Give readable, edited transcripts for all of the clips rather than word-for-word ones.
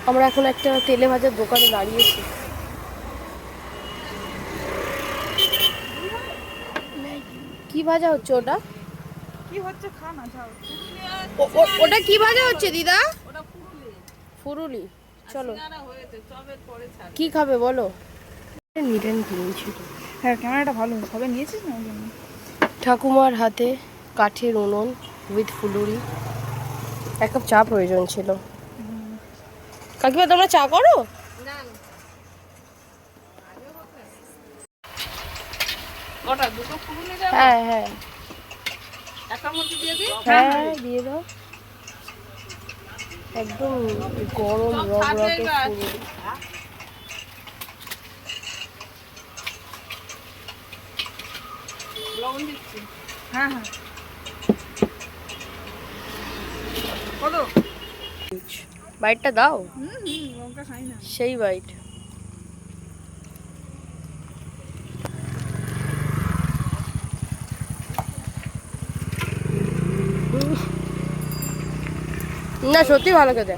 আমরা এখন একটা তেলে ভাজার দোকানে দাঁড়িয়েছি। কি ভাজা হচ্ছে ওটা? কি হচ্ছে খা না যাও। ওটা কি ভাজা হচ্ছে দিদা? ওটা ফুরুলি। ফুরুলি, চলো। কি খাবে বলো? নিট অ্যান্ড ক্লিন ছিল। হ্যাঁ ক্যামেরাটা ভালো সবে নিয়েছিস না ওই জন্য। ঠাকুমার হাতে কাঠের উনুন উইথ ফুলুরি। এক কাপ চা প্রয়োজন ছিল। কাকিমা তোমরা চা করো? হ্যাঁ হ্যাঁ হ্যাঁ দিয়ে দাও। একদম গরম রগরগে ফুলুরি। হ্যাঁ হ্যাঁ কত? বাইটটা দাও। লঙ্কা খাই না। সেই বাইট। না সত্যি ভালো খেতে।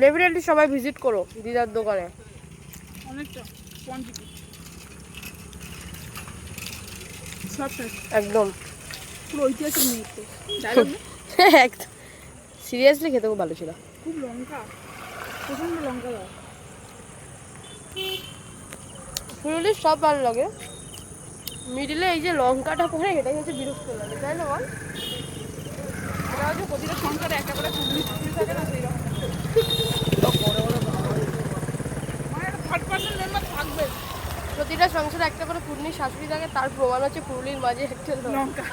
ডেফিনেটলি সবাই ভিজিট করো দিদার দোকানে। অনেকটা কোয়ান্টিটি সব একদম পুরো ঐতিহাসিক মুহূর্ত। একদম সিরিয়াসলি খেতে খুব ভালো ছিল। খুব লঙ্কা, প্রচন্ড লঙ্কা দাও। ফুলুরির সব ভালো লাগে, মিডিলে এই যে লঙ্কাটা পড়ে এটাই হচ্ছে বিরক্ত লাগে, তাই না বল? এটা হচ্ছে প্রতিটা সংসারে একটা করে ফুললি থাকে না সেই রকম। মানে একটা থার্ড পার্সেন্ট মেম্বার থাকবে। প্রতিটা সংসারে একটা করে পূর্ণির শাশুড়ি থাকে, তার প্রমাণ হচ্ছে পুরুলির মাঝে একটা লঙ্কা।